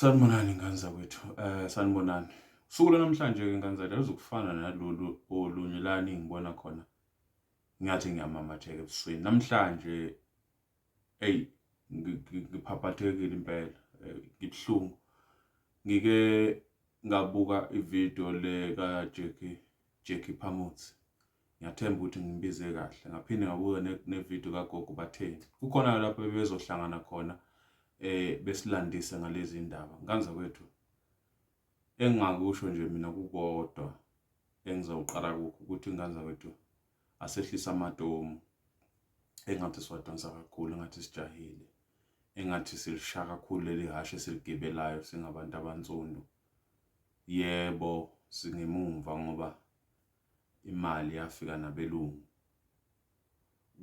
Sanibonani ngane zakwethu. Sanibonani. Usuku lwanamhlanje-ke ngane zakwethu azokufana nalolu olunye lana engibona khona ngathi ngiyamamatheka ebusweni. Namhlanje eyi ngiphaphathekile impela, ngibuhlungu. Ngike ngabuka ividiyo le ka-Jackie Phamuthi. Ngiyathemba ukuthi ngimbize kahle. Ngaphinde ngabuka nevidiyo kagogo Batheni. Kukhona lapho bezohlangana khona besilandise ngalezi ndaba. Ngane zakwethu, engingakusho nje mina kukodwa engizawuqala kukho ukuthi ingane zakwethu asehlisa amatomu. Engathi siwadonsa kakhulu, engathi sijahile, engathi silisha kakhulu leli hashe esiligibelayo singabantu abansundu. Yebo, singemumva ngoba imali yafika nabelungu,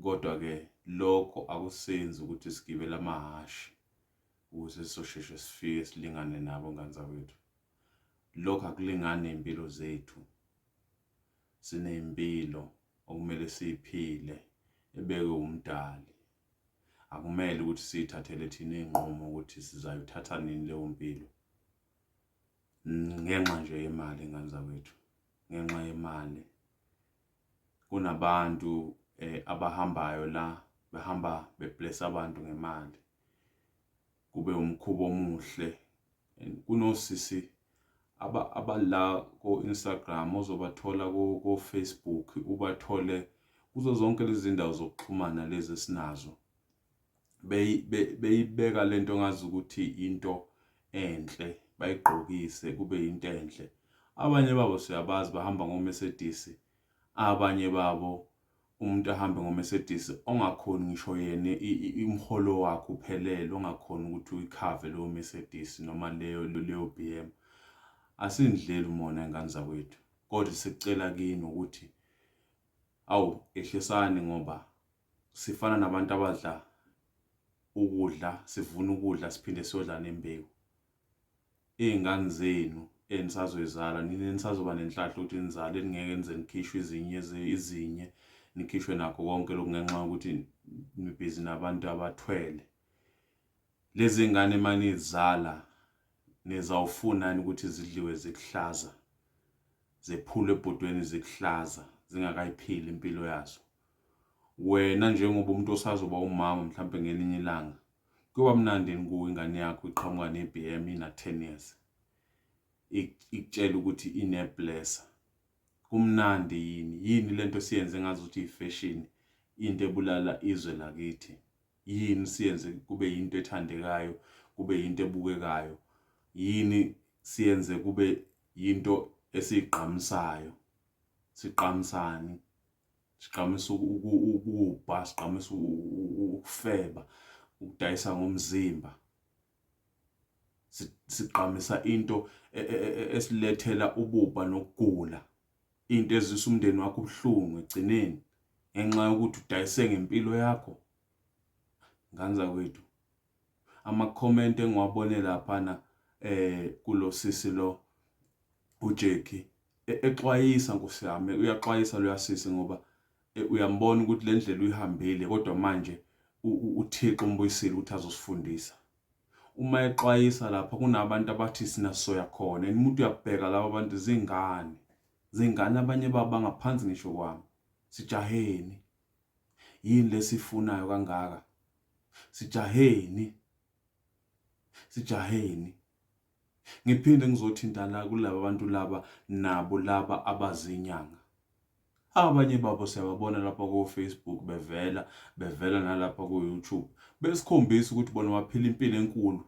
kodwa-ke lokho akusenzi ukuthi sigibele amahashi ukuze sizosheshe sifike silingane nabo ngane zakwethu. Lokho akulingani ney'mpilo zethu. Siney'mpilo okumele siyiphile ebekwe umdali. Akumele ukuthi siyithathele thina iy'nqumo ukuthi sizayithatha nini leyo mpilo. Ngenxa nje yemali ngane zakwethu, ngenxa yemali. Kunabantu abahambayo la behamba bebless abantu ngemali, kube umkhubo omuhle. Kunosisi abala ko-Instagram, ozobathola ko-Facebook, ubathole kuzo zonke lezi zindawo zokuxhumana lezi esinazo. Beyibeka lento ngazi ukuthi into enhle, bayigqokise kube into enhle. Abanye babo siyabazi bahamba ngo-Mercedes, abanye babo umuntu ahambe ngo-Mercedes ongakhoni ngisho yena imholo wakhe uphelele, ongakhoni ukuthi uyikhave leyo Mercedes noma leyo BM. Asindleli umona ngane zakwethu, kodwa sicela kini ukuthi ehlisani, ngoba sifana nabantu abadla ukudla, sivuna ukudla siphinde siyodla nembewu. Iy'ngane zenu enisazoyizala, nini enisazoba nenhlahla ukuthi nizale, ningeke nize nikhishwe izinye nikhishwe nakho konke lokhu ngenxa yokuthi nibhizi nabantu abathwele. Lezi ngane manizala nizawufunani ukuthi zidliwe zikuhlaza, zephule ebhodweni zikuhlaza, zingakayiphili impilo yazo. Wena njengoba umuntu osazoba umama mhlampe ngelinye ilanga, kuba mnandi kuwe ingane yakho iqhamuka ne-BM ina 10 years, ikutshela ukuthi ineblessa. Kumnandi yini lento siyenze ngazi ukuthi ifashion, into ebulala izwe lakithi. Yini siyenze kube yinto ethandekayo, kube yinto ebukekayo. Yini siyenze kube yinto esiyigqamisayo. Siqhamisani? Siqhamisa ukubha, siqhamisa ukufeba, ukudayisa ngomzimba. Siqhamisa into esilethela ububha nokugula, into ezisa umndeni wakho ubuhlungu egcineni ngenxa yokuthi udayise ngempilo yakho. Ngane zakwethu, ama-comment engiwabone laphana kulo sisi lo uJackie exwayisa, Nkosi yami, uyaxwayisa lo sisi ngoba uyambona ukuthi le ndlela uyihambile, kodwa manje uThixo umbuyisile ukuthi azosifundisa. Uma exwayisa lapha kunabantu abathi sina soya khona, umuntu uyabheka laba bantu zingane abanye babo ngaphansi ngisho kwami. Sijaheni yini lesifunayo kangaka? Sijaheni. Ngiphinde ngizothinta la kulaba bantu laba, nabo laba abazinyanga. Abanye babo siyababona lapha ko-Facebook bevela nalapha ku-YouTube besikhombisa ukuthi bona baphila impilo enkulu.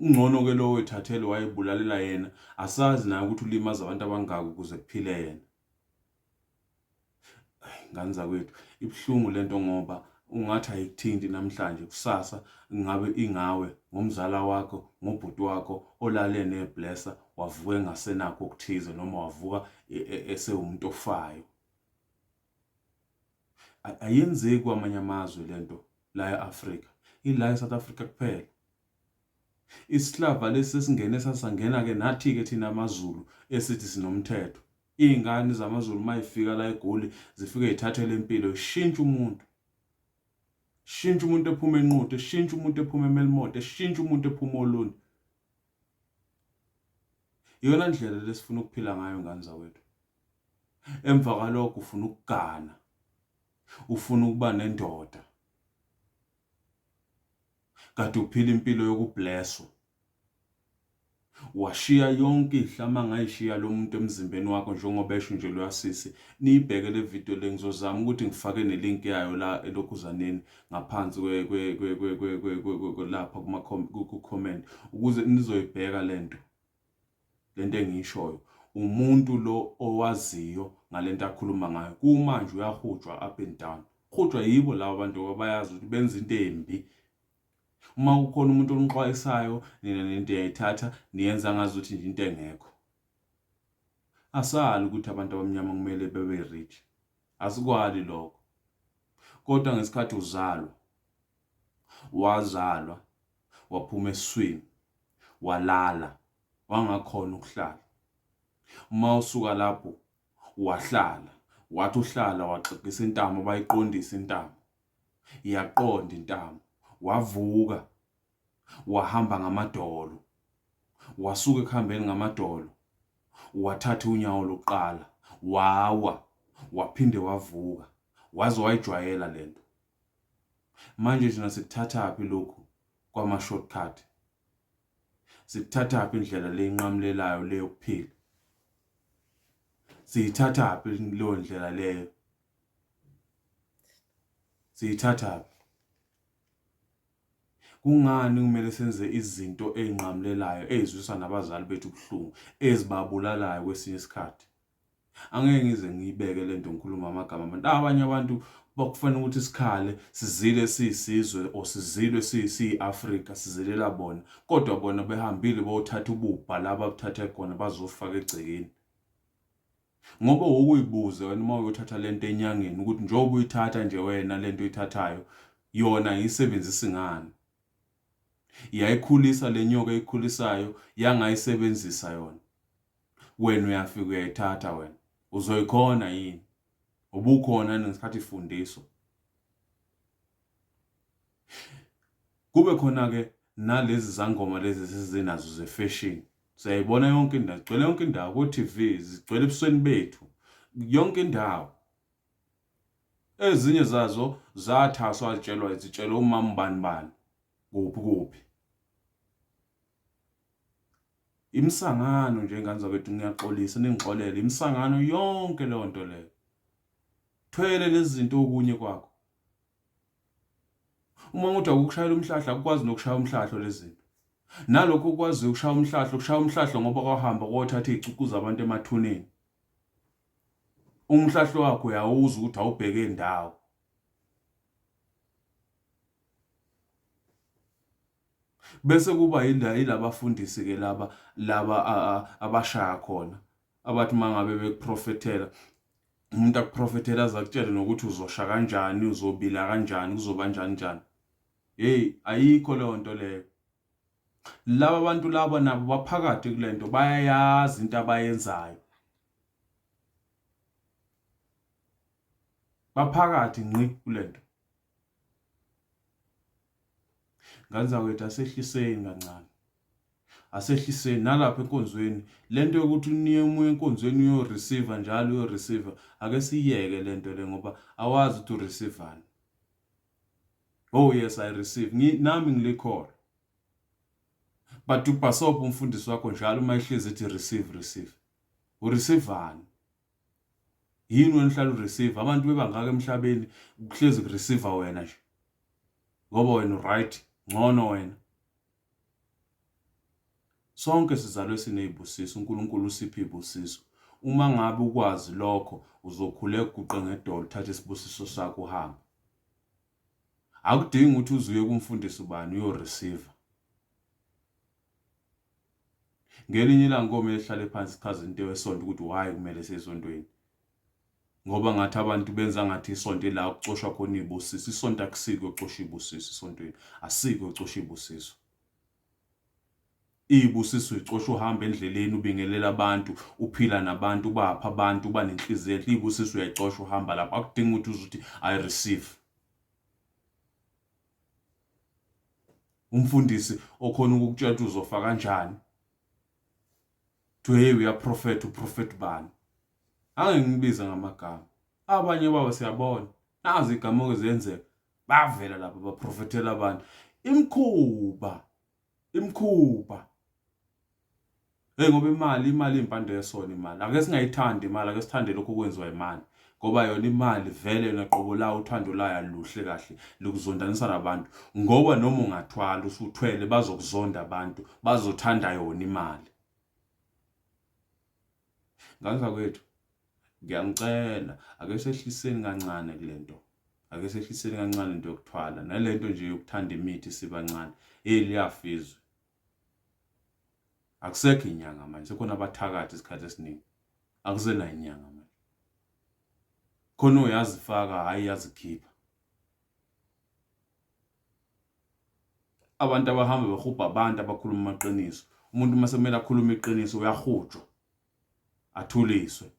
Ngcono-ke lo wethathele wayebulalela yena, asazi naye ukuthi ulimaza abantu abangaka ukuze kuphile yena. Ngane zakwethu, ibuhlungu lento ngoba ungathi ayikuthinti namhlanje, kusasa ngabe ingawe, ngomzala wakho, ngobhuti wakho olale neblessa, wavuka engasenakho okuthize noma wavuka esewumuntu ofayo. Ayenzeki kwamanye amazwe lento la eAfrika, ila eSouth Africa kuphela. Isihlava lesi sesingene sasangena-ke nathi-ke thina amaZulu esithi sinomthetho. Iy'ngane zamaZulu mayifika la eGoli zifike yithathele impilo, ishintshe umuntu. shintsha umuntu ephuma enquthe, shintsha umuntu ephuma emelmote, shintsha umuntu ephuma oluni. Iyona ndlela lesifuna ukuphila ngayo ngane zawethu. Emva kalokho ufuna ukugana, ufuna ukuba nendoda, kade uphila impilo yokublesswa. Washiya yonke ihlama ngayishiya lo muntu emzimbeni wakho njengoba esho nje loyasisi. Niyibheke le video le, ngizozama ukuthi ngifake nelink yayo la elokhuzaneni ngaphansi lapha ku-comment ukuze nizoyibheka lento engiyishoyo. Umuntu lo owaziyo ngalento akhuluma ngayo. Kumanje uyahujwa up and down. Hujwa yibo labo abantu abayazi ukuthi benza into embi. Uma ukhona umuntu onixwayisayo nina nento yayithatha niyenza ngazi ukuthi nje into engekho. Asali ukuthi abantu abamnyama kumele bebe rich. Asikwali lokho. Kodwa ngesikhathi wazalwa, waphuma esiswini, walala, wangakhona ukuhlala. Uma usuka lapho wahlala, wathi uhlala waxegisa intamo, bayiqondisa intamo. Iyaqonda intamo. Wavuka, wahamba ngamadolo, wasuka ekuhambeni ngamadolo, wathatha unyawo lokuqala, wawa, waphinde wavuka, waze wayijwayela lento. Manje thina sikuthathaphi lokhu kwama shortcut? Sikuthathaphi indlela le inqamlelayo le yokuphila? Siyithathaphi leyo ndlela leyo? Siyithathaphi? Kungani kumele senze izinto ezinqamlelayo ezizwisa nabazali bethu ubuhlungu, ezibabulalayo kwesinye isikhathi? Angeke ngize ngiyibeke lento ngikhuluma amagama abantu. Abanye abantu bakufanele ukuthi sikhale, sizile siyisizwe o sizilwe siyi-Afrika, sizilela bona. Kodwa bona behambile bothatha ububha laba buthathe khona bazofaka egcekeni. Ngoba ukuyibuze wena uma uyothatha lento enyangeni ukuthi njengoba uyithatha nje wena lento oyithathayo yona yisebenzisa ngani? Iyayikhulisa le nyoka eyikhulisayo yangayisebenzisa yona. Wena uyafika uyayithatha wena. Uzoyikhona yini? Ubukhona ngesikhathi ifundiso. Kube khona ke nalezi zangoma lezi sizinazo ze-fashion. Siyayibona yonke indawo, zigcwele yonke indawo ku-TV, zigcwele ebusweni bethu. Yonke indawo. Ezinye zazo zathaswa zitshelwa umama bani kuphi. Imsangano nje ngane zawethu ngiyaxolisa ningixolele, imsangano yonke leyo nto leyo. Thwele lezi zinto okunye kwakho. Uma uthi akukushayela umhlahla akwazi nokushaya umhlahlo lezi zinto. Nalokho ukwazi ukushaya umhlahlo ngoba kwahamba kwothatha izicuku zabantu emathuneni. Umhlahlo wakho uyawuza ukuthi awubheke indawo. Bese kuba yilabafundisi ke laba abashaya khona abathi mangabe bekuprofethela, umuntu akuprofethela azakutshela nokuthi uzosha kanjani, uzobila kanjani, kuzoba njani. Hey, ayikho leyo nto leyo. Laba bantu laba nabo baphakathi kulento, bayayazi into abayenzayo. Baphakathi ngqi kulento. Ngane zawethu asehliseni kancane. Asehliseni nalapha enkonzweni. Lento yokuthi uniye umoya enkonzweni uyo-receive njalo uyo-receive. Ake siyeke lento le ngoba awazi ukuthi ureceiveani. Oh yes, I receive. Nami ngilikhona. But ubhasopa umfundisi wakho njalo uma ihlezi ethi receive. Ureceiveani? Yini wena uhlala ureceive? Abantu bebangaka emhlabeni kuhlezi kureceive wena nje. Ngoba wena right, ngcono wena. Sonke sizalwe sinezibusiso, uNkulunkulu usipha izibusiso. Uma ngabe ukwazi lokho, uzokhuleka uguqe ngedolo, uthathe isibusiso sakho uhambe. Akudingi ukuthi uzuye kumfundisi ubani uyo-receive. Ngelinye ilanga komele ehlale phansi chaza into yesonto ukuthi why kumele sesontweni. Ngoba ngathi abantu benza ngathi isonto la ukucoshwa khona izibusiso. Isonto akusiko ucosha izibusiso esontweni. Asiko ucosha izibusiso. Izibusiso icosha uhamba endleleni ubingelela abantu, uphila nabantu, ubapha abantu, uba nenhliziyo enhle. Izibusiso uyayicosha uhamba lapha. Akudingi ukuthi uzuthi I receive. umfundisi okhona ukukutshela ukuthi uzofa kanjani. To hey uyaprophet uprofet bani. Angeke ngibize ngamagama. Abanye babo siyabona. Nazi igama ezenzeka. Bavela lapha baprofetela abantu. Imkhuba. Ngoba imali impande yesona imali. Ake singayithandi imali, ake sithande lokho kwenziwa imali. Ngoba yona imali vele naqobo la uthando laya luhle kahle lokuzondanisa nabantu. Ngoba noma ungathwala usuthwele bazokuzonda abantu, bazothanda yona imali. Ngakho kwethu ngiyangicela ake sehliseni kancane kulento. Ake sehliseni kancane into yokuthwala. Nalento nje yokuthanda imithi sibancane. Liyafizwe. Akusekho inyanga manje, sekhona abathakathi isikhathi esiningi. Akusena inyanga manje. Khona uyazifaka hayi yazikhipha. Abantu abahamba behubha abantu abakhuluma amaqiniso. Umuntu mase kumele akhulume iqiniso uyahujwa. Athuliswe.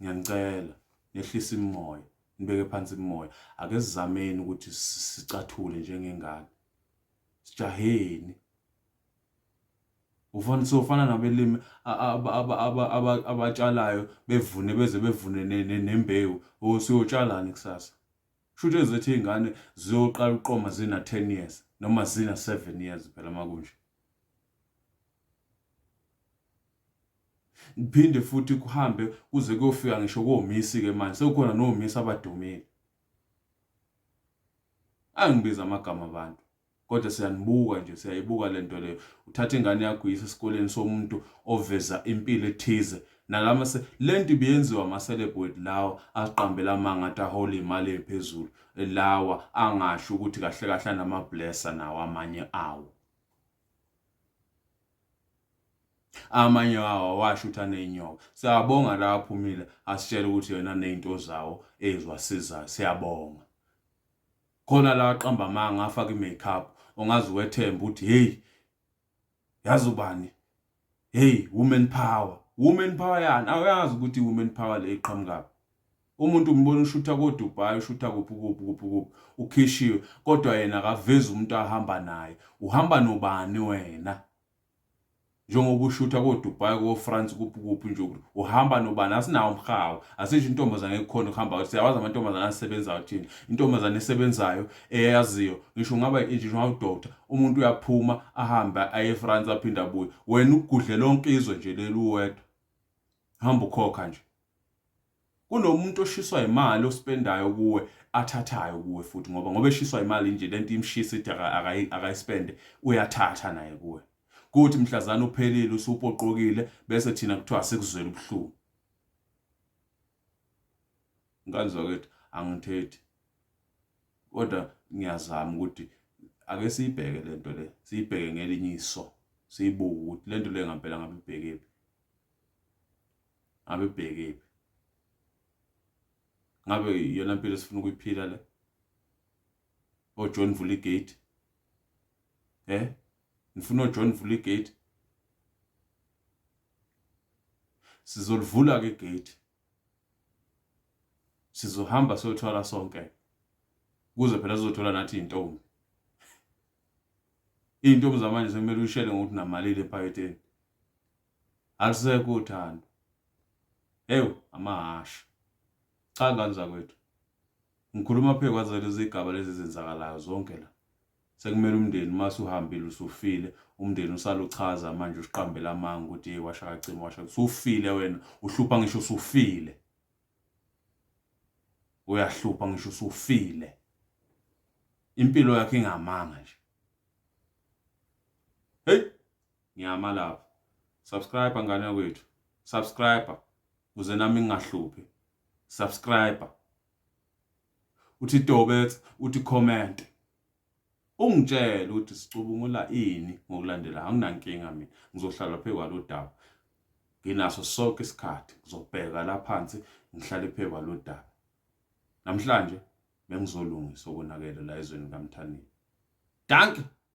Ngiyanicela nehlisa imoya, nibeke phansi imoya. Ake sizameni ukuthi sicathule njengengane. Sijaheni. Ufana nabelimi abatshalayo bevune beze bevune nembewu. Usiyotshalani kusasa? Shuthe ezethu izingane ziyoqala uqoma zina 10 years noma zina 7 years phela makunje. Iphinde futhi kuhambe kuze kuyofika ngisho komisi ke manje sekukhona nomisi abadumile. Angibiza amagama abantu kodwa siyanibuka nje, siyayibuka lento leyo. Uthatha ingane yakho uyise esikoleni somuntu oveza impilo ethize nalama lento ibiyenziwa ama celebrate lawo asiqambela amanga athi ahola imali ephezulu lawa angasho ukuthi kahle kahle nama blesser nawo amanye awo. Amanye awo washo ukuthi anenyoka. Siyabonga la aphumile asitshela ukuthi yena nezinto zawo ezwasiza. Siyabonga. Khona la aqamba amanga afaka imakeup ongazi wethemba ukuthi hey yazi ubani, hey women power yani awuyazi ukuthi women power le iqhamuka. Umuntu umbona ushutha ko Dubai, ushutha kuphi ukhishiwe kodwa yena akavezi umuntu ahamba naye. Uhamba nobani wena? Njengoba ushutha ko Dubai ko France kuphi nje uhamba nobani? Asinawo umhawu. Asisho intombazane ekukhona ukuhamba. Siyawazi amantombazane asebenzayo thina. Intombazane esebenzayo eyaziyo ngisho ngaba ngisho doctor umuntu uyaphuma ahamba aye eFrance aphinda abuye. Wena ukugudle lonke izwe nje leli uwedwa. Hamba ukhokha nje. Kunomuntu oshiswa imali ospendayo kuwe athathayo kuwe futhi ngoba eshiswa imali nje lento imshisa ithi akayispende uyathatha naye kuwe. Kuthi mhlazana uphelile usupoqokile bese thina kuthiwa sikuzwela ubuhlungu. Nganzwa kwethu angithethi. Kodwa ngiyazama ukuthi ake siyibheke lento le, siyibheke ngelinye iso. Siyibuke ukuthi lento le ngempela ngabe ibhekephi. Ngabe ibhekephi. Ngabe iyona impilo esifuna ukuyiphila le? John vula igate. Nifuna John vula igate. Sizolivula ke igate. Sizohamba sothwala sonke. Kuze phela sizothola nathi intombi. Intombi zamanje sekumele uyishele ngokuthi namalile ephaketheni. Alisekho uthando. Amahashi. Cha nganza kwethu. Ngikhuluma phe kwaze lezi igaba lezi zenzakalayo zonke la. Sekumele umndeni mase uhambile usufile, umndeni usaluchaza manje usiqambela amanga ukuthi washaka cima washaka. Usufile wena, uhlupha ngisho usufile. Uyahlupha ngisho usufile. Impilo yakhe ingamanga nje. Ngiyama lapha. Subscribe ngane yakwethu. Subscribe uze nami ngingahluphi. Subscribe. Uthi dobet, uthi comment. Ungitshela ukuthi sicubungula ini ngokulandela. Anginankinga mina. Ngizohlala phe kwalo daba. Nginaso sonke isikhathi. Ngizobheka la phansi ngihlale phe kwalo daba. Namhlanje bengizolungisa ukonakela la ezweni kaMthanini. Danke.